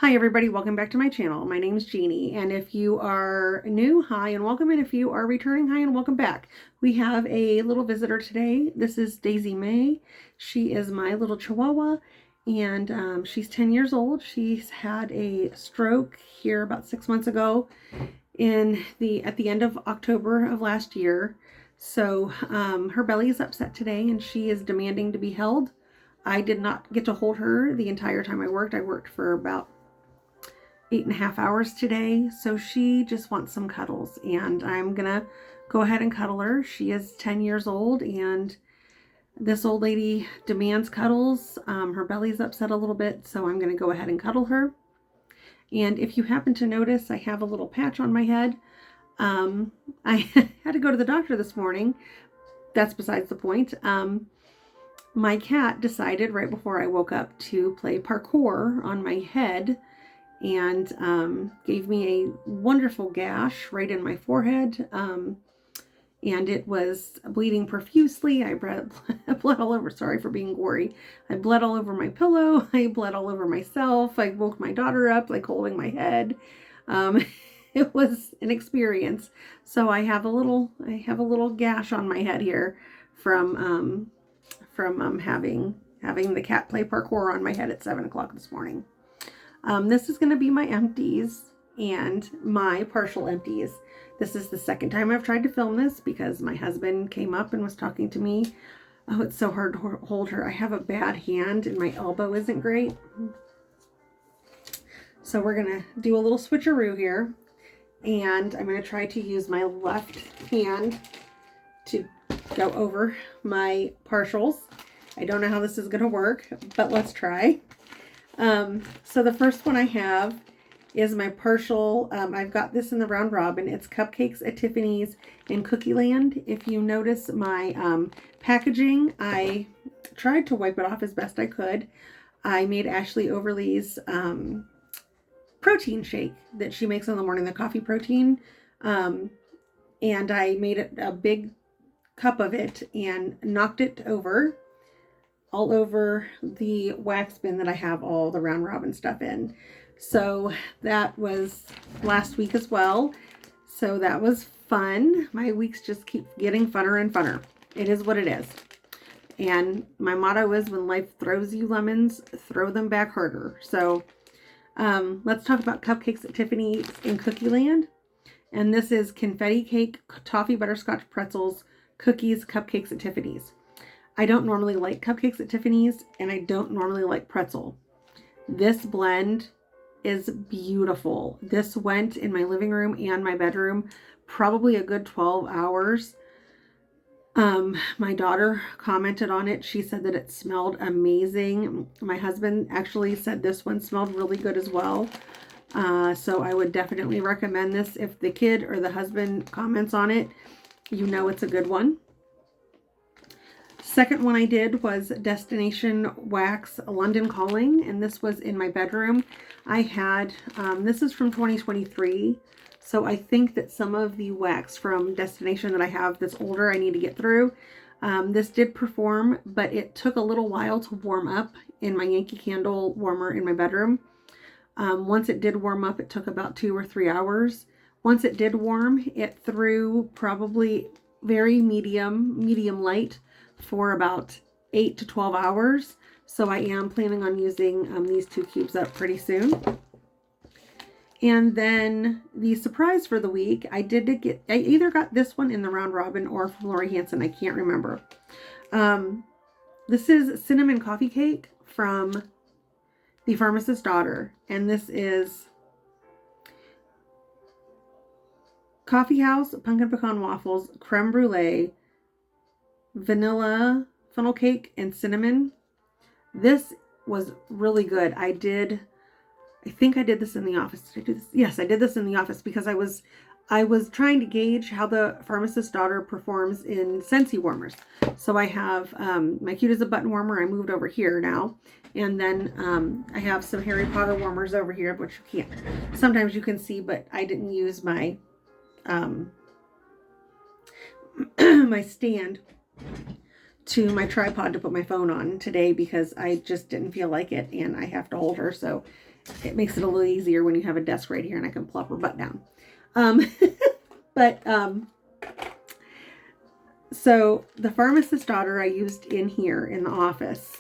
Hi everybody, welcome back to my channel. My name is Jeannie, and if you are new, hi and welcome, and if you are returning, hi and welcome back. We have a little visitor today. This is Daisy May. She is my little Chihuahua, and she's 10 years old. She's had a stroke here about 6 months ago at the end of October of last year. So her belly is upset today and she is demanding to be held. I did not get to hold her the entire time I worked. I worked for about 8.5 hours today, so she just wants some cuddles, and I'm gonna go ahead and cuddle her. She is 10 years old, and this old lady demands cuddles. Her belly's upset a little bit, so I'm gonna go ahead and cuddle her. And if you happen to notice, I have a little patch on my head. I had to go to the doctor this morning. That's besides the point. My cat decided right before I woke up to play parkour on my head, and gave me a wonderful gash right in my forehead, and it was bleeding profusely. I bled all over. Sorry for being gory. I bled all over my pillow. I bled all over myself. I woke my daughter up, like holding my head. It was an experience. So I have a little gash on my head here from having the cat play parkour on my head at 7 o'clock this morning. This is going to be my empties and my partial empties. This is the second time I've tried to film this because my husband came up and was talking to me. Oh, it's so hard to hold her. I have a bad hand and my elbow isn't great. So we're going to do a little switcheroo here. And I'm going to try to use my left hand to go over my partials. I don't know how this is going to work, but let's try. So the first one I have is my partial. I've got this in the round robin. It's cupcakes at Tiffany's in Cookie Land. If you notice my packaging, I tried to wipe it off as best I could. I made Ashley Overly's protein shake that she makes in the morning, the coffee protein. And I made it a big cup of it and knocked it over all over the wax bin that I have all the round robin stuff in. So that was last week as well. So that was fun. My weeks just keep getting funner and funner. It is what it is. And my motto is, when life throws you lemons, throw them back harder. So let's talk about cupcakes at Tiffany's in Cookie Land. And this is confetti cake, toffee butterscotch pretzels, cookies, cupcakes at Tiffany's. I don't normally like cupcakes at Tiffany's, and I don't normally like pretzel. This blend is beautiful. This went in my living room and my bedroom probably a good 12 hours. My daughter commented on it. She said that it smelled amazing. My husband actually said this one smelled really good as well. So I would definitely recommend this. If the kid or the husband comments on it, you know it's a good one. Second one I did was Destination Wax London Calling, and this was in my bedroom. I had, this is from 2023, so I think that some of the wax from Destination that I have that's older I need to get through. This did perform, but it took a little while to warm up in my Yankee Candle warmer in my bedroom. Once it did warm up, it took about 2 or 3 hours. Once it did warm, it threw probably very medium light for about 8 to 12 hours. So I am planning on using these 2 cubes up pretty soon. And then the surprise for the week, I either got this one in the round robin or from Lori Hanson. I can't remember. This is cinnamon coffee cake from the Pharmacist's Daughter. And this is coffee house, pumpkin pecan waffles, creme brulee, vanilla funnel cake, and cinnamon. This was really good. I think I did this in the office. Did I do this? Yes, I did this in the office because I was trying to gauge how the Pharmacist's Daughter performs in Scentsy warmers. So I have my Cute as a Button warmer. I moved over here now. And then I have some Harry Potter warmers over here, which you can't. Sometimes you can see, but I didn't use my my stand to my tripod to put my phone on today because I just didn't feel like it, and I have to hold her, so it makes it a little easier when you have a desk right here and I can plop her butt down. But so the pharmacist's daughter I used in here in the office.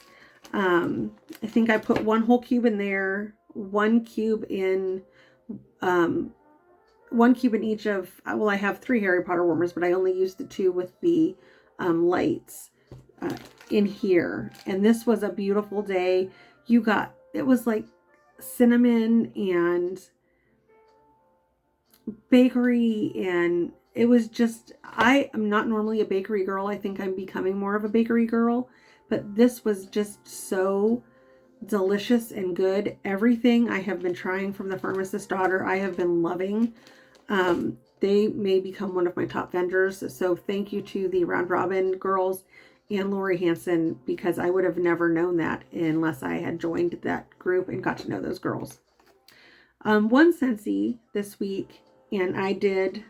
I think I put 1 whole cube in there, 1 cube in 1 cube in each of, well, I have 3 Harry Potter warmers, but I only used the 2 with the lights in here. And this was a beautiful day. It was like cinnamon and bakery, and it was just, I am not normally a bakery girl. I think I'm becoming more of a bakery girl, but this was just so delicious and good. Everything I have been trying from the pharmacist's daughter, I have been loving. They may become one of my top vendors. So thank you to the Round Robin girls and Lori Hansen, because I would have never known that unless I had joined that group and got to know those girls. 1 Scentsy this week, and I did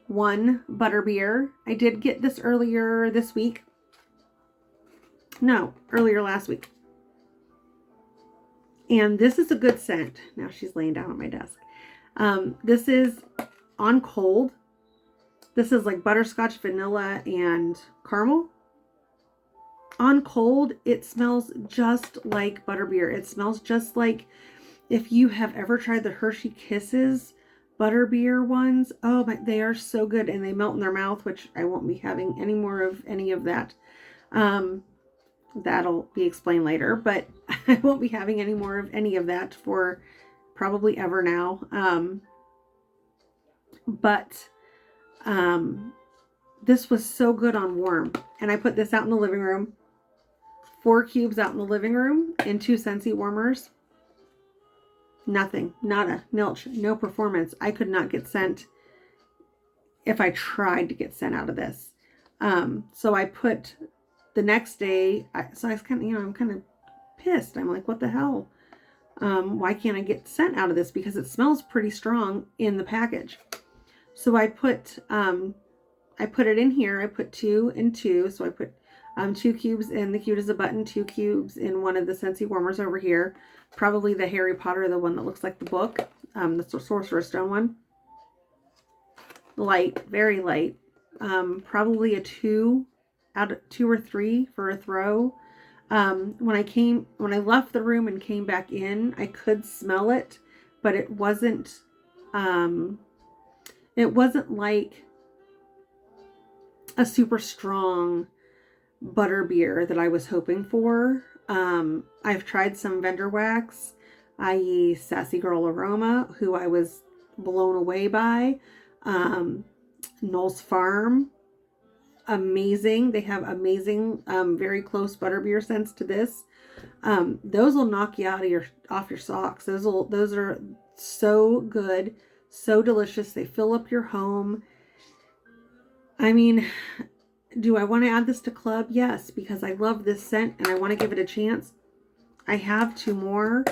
1 butterbeer. I did get this earlier this week. No, earlier last week. And this is a good scent. Now she's laying down on my desk. This is on cold. This is like butterscotch, vanilla, and caramel. On cold, it smells just like butterbeer. It smells just like if you have ever tried the Hershey Kisses butterbeer ones. Oh, but they are so good, and they melt in their mouth, which I won't be having any more of any of that. That'll be explained later, but I won't be having any more of any of that for probably ever now. This was so good on warm, and I put this out in the living room. 4 cubes out in the living room in 2 Scentsy warmers. Nothing, nada, nilch, no performance. I could not get scent if I tried to get scent out of this. So I put the next day, so I was kind of, I'm kind of pissed. I'm like, what the hell? Why can't I get scent out of this? Because it smells pretty strong in the package. So I put it in here. I put 2 and 2. So I put 2 cubes in the Cute as a Button, 2 cubes in one of the Scentsy warmers over here. Probably the Harry Potter, the one that looks like the book, the Sorcerer's Stone one. Light, very light. Probably a 2 out of 2 or 3 for a throw. When I left the room and came back in, I could smell it, but it wasn't like a super strong butterbeer that I was hoping for. I've tried some vendor wax, i.e. Sassy Girl Aroma, who I was blown away by. Knoll's Farm, amazing. They have amazing, very close butterbeer scents to this. Those will knock you off your socks. Those are so good, so delicious. They fill up your home. I mean, do I want to add this to club? Yes, because I love this scent and I want to give it a chance. I have 2 more,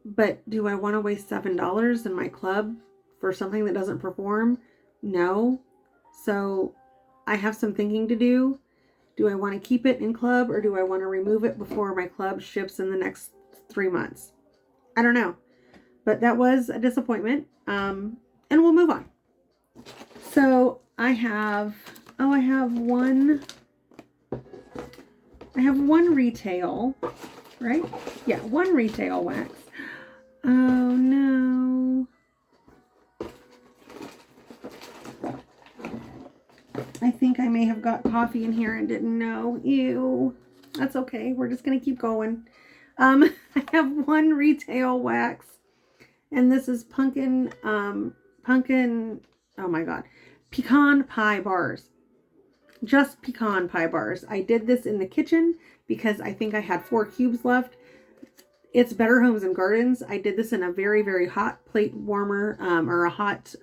but do I want to waste $7 in my club for something that doesn't perform? No. So I have some thinking to do. Do I want to keep it in club, or do I want to remove it before my club ships in the next 3 months? I don't know, but that was a disappointment. And we'll move on. So I have one retail, right? Yeah, 1 retail wax. Oh no. I think I may have got coffee in here and didn't know. Ew. That's okay. We're just going to keep going. I have 1 retail wax, and this is pumpkin, oh my God, pecan pie bars. Just pecan pie bars. I did this in the kitchen because I think I had 4 cubes left. It's Better Homes and Gardens. I did this in a very, very hot plate warmer, or a hot,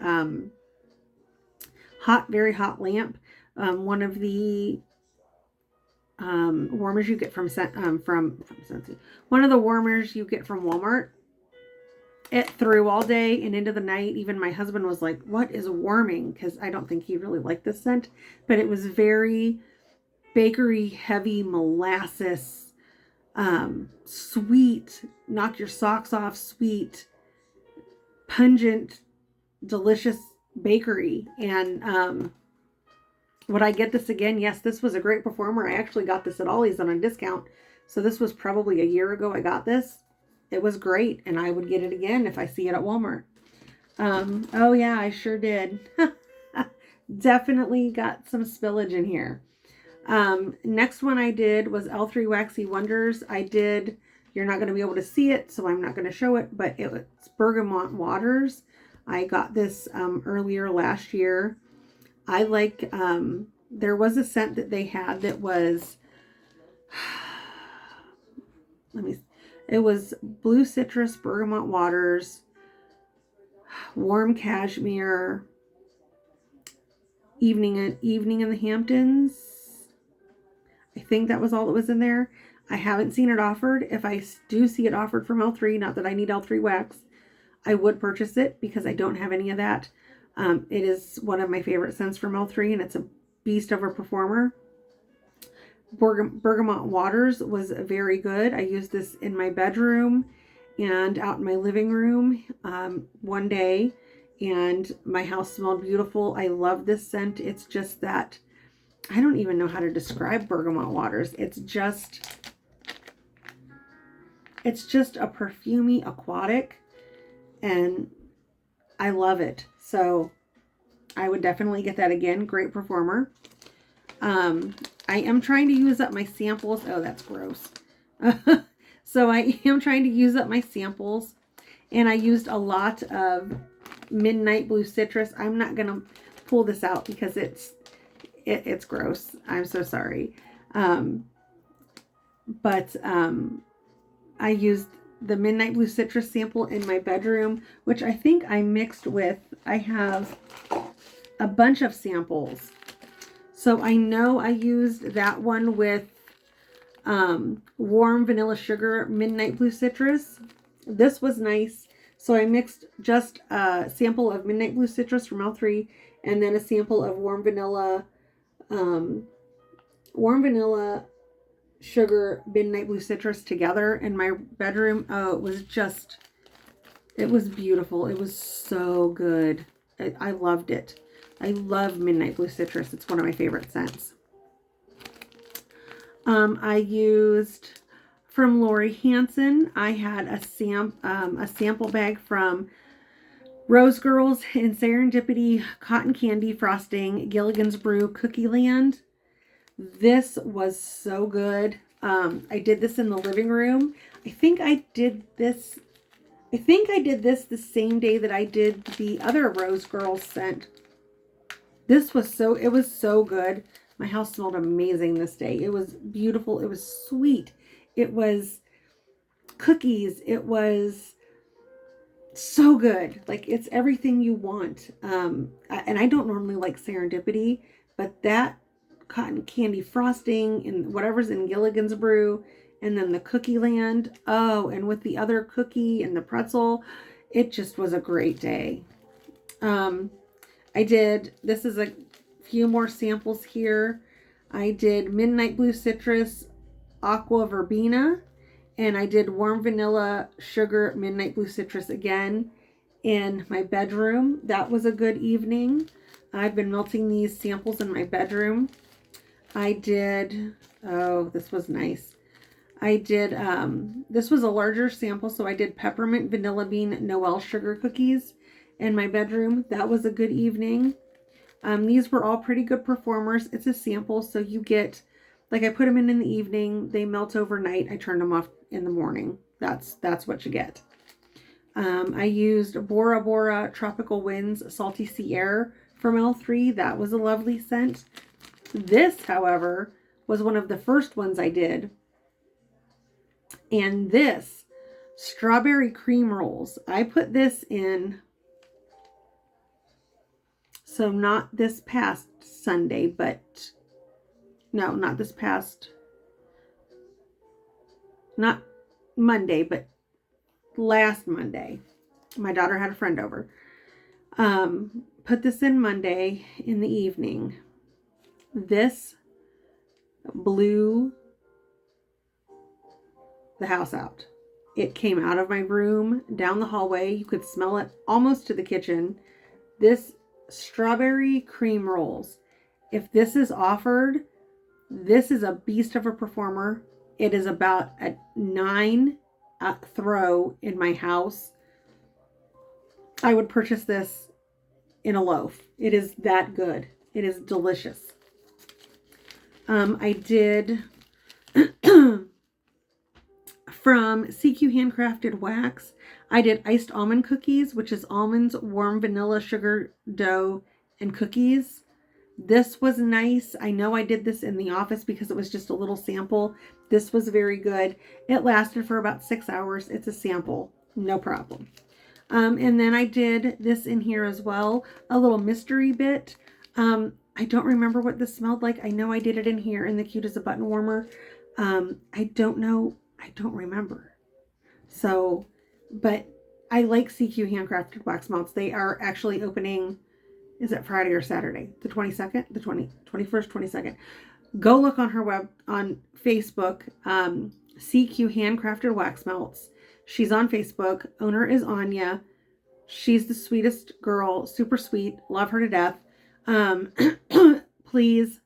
very hot lamp. One of the warmers you get from Scentsy. One of the warmers you get from Walmart. It threw all day and into the night. Even my husband was like, what is warming? Because I don't think he really liked this scent. But it was very bakery heavy molasses, sweet, knock your socks off, sweet, pungent, delicious bakery. And would I get this again? Yes, this was a great performer. I actually got this at Ollie's on a discount. So this was probably a year ago I got this. It was great, and I would get it again if I see it at Walmart. Oh yeah, I sure did. Definitely got some spillage in here. Next one I did was L3 Waxy Wonders. You're not going to be able to see it, so I'm not going to show it, but it's Bergamot Waters. I got this earlier last year. I like, there was a scent that they had that was, it was Blue Citrus, Bergamot Waters, Warm Cashmere, Evening in the Hamptons. I think that was all that was in there. I haven't seen it offered. If I do see it offered from L3, not that I need L3 wax, I would purchase it because I don't have any of that. It is one of my favorite scents from L3, and it's a beast of a performer. Bergamot Waters was very good. I used this in my bedroom and out in my living room one day, and my house smelled beautiful. I love this scent. It's just that, I don't even know how to describe Bergamot Waters. It's just a perfumey aquatic, and I love it. So I would definitely get that again. Great performer. I am trying to use up my samples. Oh, that's gross. So I am trying to use up my samples, and I used a lot of Midnight Blue Citrus. I'm not going to pull this out because it's gross. I'm so sorry. But I used the Midnight Blue Citrus sample in my bedroom, which I think I mixed with, I have a bunch of samples. So I know I used that one with Warm Vanilla Sugar Midnight Blue Citrus. This was nice. So I mixed just a sample of Midnight Blue Citrus from L3 and then a sample of Warm Vanilla Sugar Midnight Blue Citrus together in my bedroom. Oh, it was beautiful. It was so good. I loved it. I love Midnight Blue Citrus. It's one of my favorite scents. I used from Lori Hansen. I had a sample bag from Rose Girls in Serendipity Cotton Candy Frosting Gilligan's Brew Cookie Land. This was so good. I did this in the living room. I think I did this the same day that I did the other Rose Girls scent. It was so good. My house smelled amazing this day. It was beautiful. It was sweet. It was cookies. It was so good. Like, it's everything you want. And I don't normally like Serendipity, but that cotton candy frosting and whatever's in Gilligan's Brew, and then the Cookie Land. Oh, and with the other cookie and the pretzel, it just was a great day. This is a few more samples here. I did Midnight Blue Citrus Aqua Verbena, and I did Warm Vanilla Sugar Midnight Blue Citrus again in my bedroom. That was a good evening. I've been melting these samples in my bedroom. This was nice. This was a larger sample, so I did Peppermint Vanilla Bean Noel Sugar Cookies in my bedroom. That was a good evening. These were all pretty good performers. It's a sample, so you get, like, I put them in the evening, they melt overnight, I turned them off in the morning. That's what you get. I used Bora Bora Tropical Winds Salty Sea Air from L3. That was a lovely scent. This, however, was one of the first ones I did. And this, Strawberry Cream Rolls, I put this in, so not this past Sunday, but, no, not this past, not Monday, but last Monday. My daughter had a friend over. Put this in Monday in the evening. This blew the house out. It came out of my room, down the hallway. You could smell it almost to the kitchen. This strawberry cream rolls. If this is offered, this is a beast of a performer. It is about a 9 throw in my house. I would purchase this in a loaf. It is that good. It is delicious. I did from CQ Handcrafted Wax, I did iced almond cookies, which is almonds, warm vanilla, sugar, dough, and cookies. This was nice. I know I did this in the office because it was just a little sample. This was very good. It lasted for about 6 hours. It's a sample, no problem. And then I did this in here as well, a little mystery bit. I don't remember what this smelled like. I know I did it in here in the Cute as a Button Warmer. I don't know. I don't remember. So, but I like CQ Handcrafted Wax Melts. They are actually opening, is it Friday or Saturday? The 22nd? The 21st, 22nd. Go look on her on Facebook. CQ Handcrafted Wax Melts. She's on Facebook. Owner is Anya. She's the sweetest girl. Super sweet. Love her to death. Please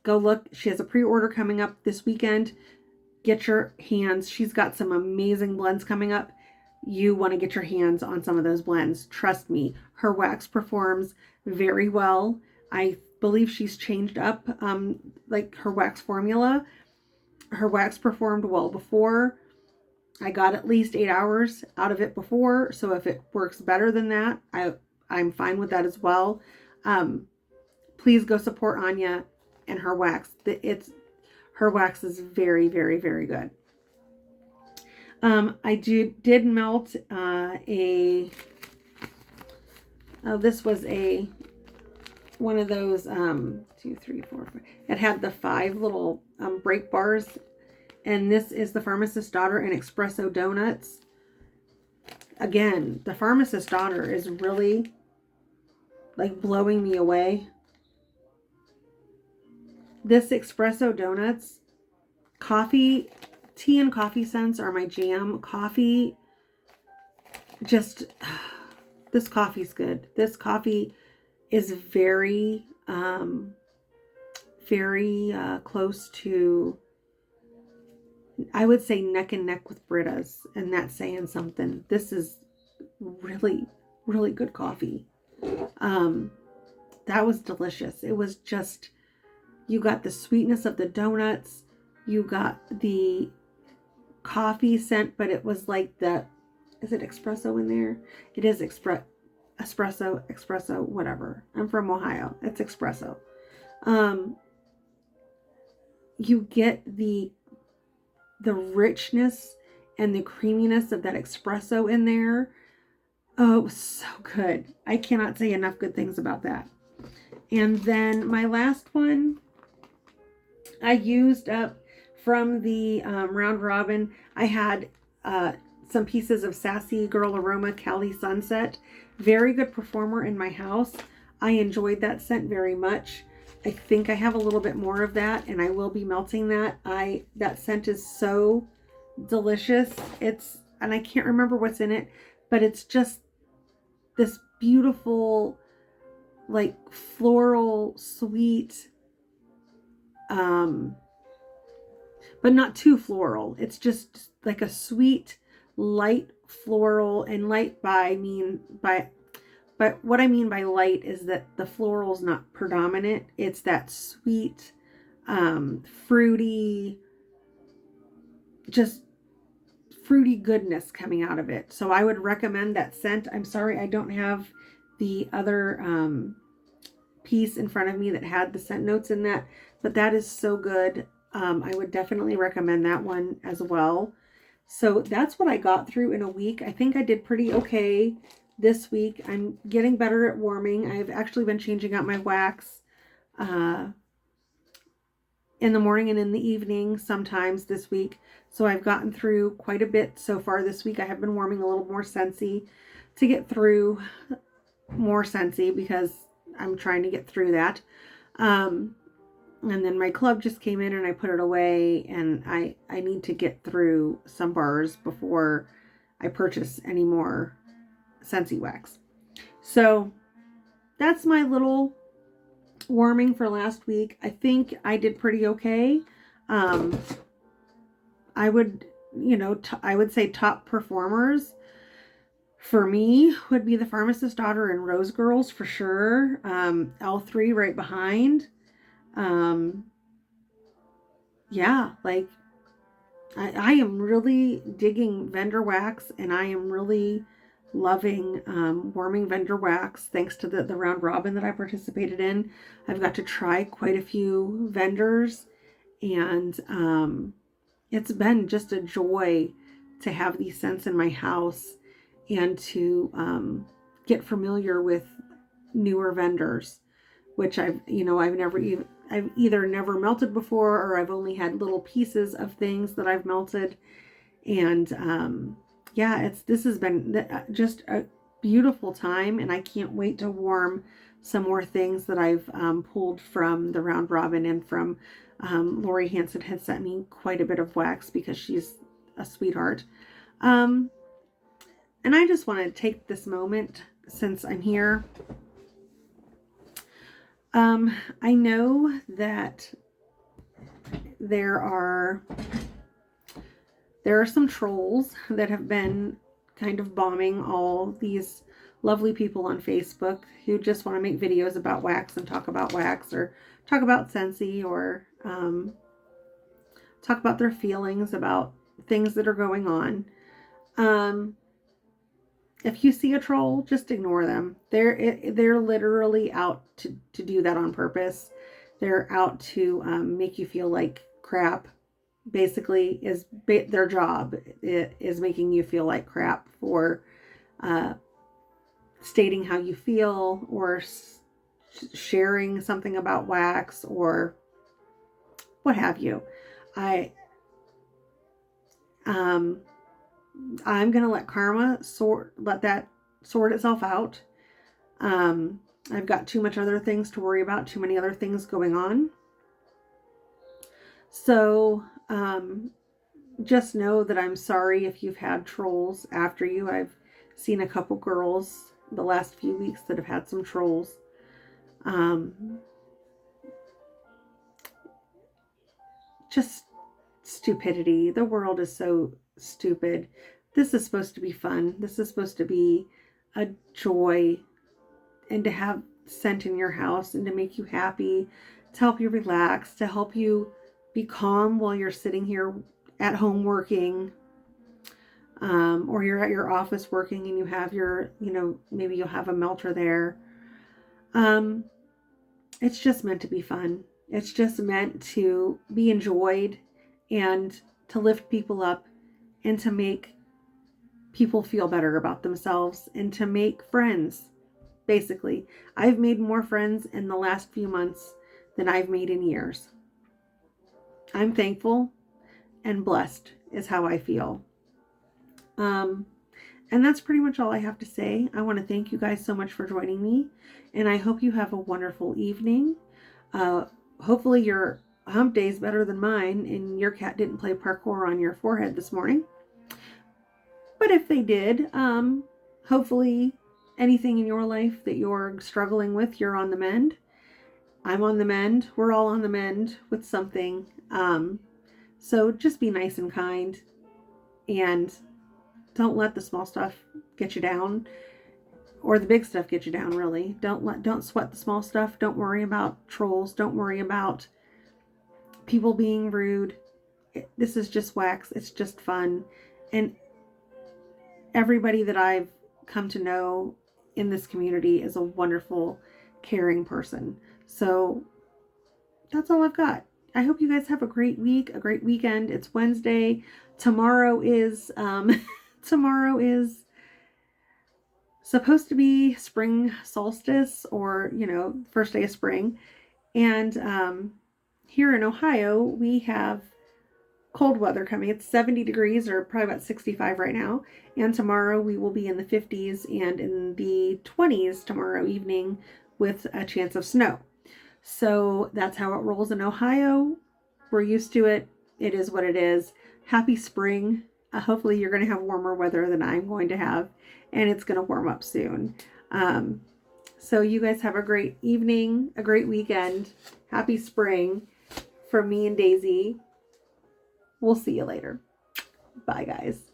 go look. She has a pre-order coming up this weekend. Get your hands. She's got some amazing blends coming up. You want to get your hands on some of those blends. Trust me. Her wax performs very well. I believe she's changed up like her wax formula. Her wax performed well before. I got at least 8 hours out of it before, so if it works better than that, I'm fine with that as well. Please go support Anya and her wax. Her wax is very, very, very good. I did melt this was one of those 2, 3, 4, 5. It had the 5 little break bars. And this is the Pharmacist's Daughter and Espresso Donuts. Again, the Pharmacist's Daughter is really like blowing me away. This Espresso Donuts, coffee, tea and coffee scents are my jam. Coffee, just, this coffee's good. This coffee is very, very close to, I would say, neck and neck with Brita's, and that's saying something. This is really, really good coffee. That was delicious. It was just, you got the sweetness of the donuts, you got the coffee scent, but it was like the, is it espresso in there? It is espresso, whatever. I'm from Ohio. It's espresso. You get the richness and the creaminess of that espresso in there. Oh, it was so good. I cannot say enough good things about that. And then my last one, I used up from the Round Robin. I had some pieces of Sassy Girl Aroma Cali Sunset. Very good performer in my house. I enjoyed that scent very much. I think I have a little bit more of that, and I will be melting that. That scent is so delicious. And I can't remember what's in it, but it's just this beautiful, like floral, sweet, but not too floral. It's just like a sweet, light floral, and light but what I mean by light is that the floral is not predominant. It's that sweet, fruity, just fruity goodness coming out of it. So I would recommend that scent. I'm sorry I don't have the other piece in front of me that had the scent notes in that, but that is so good. I would definitely recommend that one as well. So that's what I got through in a week. I think I did pretty okay this week. I'm getting better at warming. I've actually been changing out my wax in the morning and in the evening sometimes this week. So I've gotten through quite a bit so far this week. I have been warming a little more Scentsy to get through more Scentsy because I'm trying to get through that. And then my club just came in and I put it away, and I need to get through some bars before I purchase any more Scentsy wax. So that's my little warming for last week. I think I did pretty okay. I would, I would say top performers for me would be The Pharmacist's Daughter and Rose Girls for sure. L3 right behind. Yeah, like I am really digging vendor wax, and I am really loving warming vendor wax thanks to the round robin that I participated in. I've got to try quite a few vendors, and it's been just a joy to have these scents in my house and to get familiar with newer vendors, which I've either never melted before, or I've only had little pieces of things that I've melted. And yeah, this has been just a beautiful time, and I can't wait to warm some more things that I've pulled from the round robin, and from Lori Hansen had sent me quite a bit of wax because she's a sweetheart. And I just want to take this moment, since I'm here. I know that there are some trolls that have been kind of bombing all these lovely people on Facebook who just want to make videos about wax and talk about wax, or talk about Scentsy, or talk about their feelings about things that are going on. If you see a troll, just ignore them. They're literally out to do that on purpose. They're out to make you feel like crap. Basically, their job is making you feel like crap for stating how you feel, or sharing something about wax, or what have you. I'm going to let karma let that sort itself out. I've got too much other things to worry about, too many other things going on. So, just know that I'm sorry if you've had trolls after you. I've seen a couple girls the last few weeks that have had some trolls. Just stupidity. The world is so stupid. This is supposed to be fun. This is supposed to be a joy, and to have scent in your house, and to make you happy, to help you relax, to help you be calm while you're sitting here at home working, or you're at your office working and you have your, maybe you'll have a melter there. It's just meant to be fun. It's just meant to be enjoyed, and to lift people up, and to make people feel better about themselves, and to make friends. Basically, I've made more friends in the last few months than I've made in years. I'm thankful and blessed is how I feel. And that's pretty much all I have to say. I want to thank you guys so much for joining me, and I hope you have a wonderful evening. Hopefully your hump day is better than mine, and your cat didn't play parkour on your forehead this morning. But if they did, hopefully anything in your life that you're struggling with, you're on the mend. I'm on the mend. We're all on the mend with something. So just be nice and kind, and don't let the small stuff get you down, or the big stuff get you down, really. Don't sweat the small stuff. Don't worry about trolls. Don't worry about people being rude. This is just wax. It's just fun. And everybody that I've come to know in this community is a wonderful, caring person. So that's all I've got. I hope you guys have a great week, a great weekend. It's Wednesday. Tomorrow is supposed to be spring solstice, or, first day of spring. And here in Ohio, we have cold weather coming. It's 70 degrees, or probably about 65 right now. And tomorrow we will be in the 50s and in the 20s tomorrow evening, with a chance of snow. So that's how it rolls in Ohio. We're used to it. It is what it is. Happy spring. Hopefully you're going to have warmer weather than I'm going to have, and it's going to warm up soon. So you guys have a great evening, a great weekend. Happy spring from me and Daisy. We'll see you later. Bye, guys.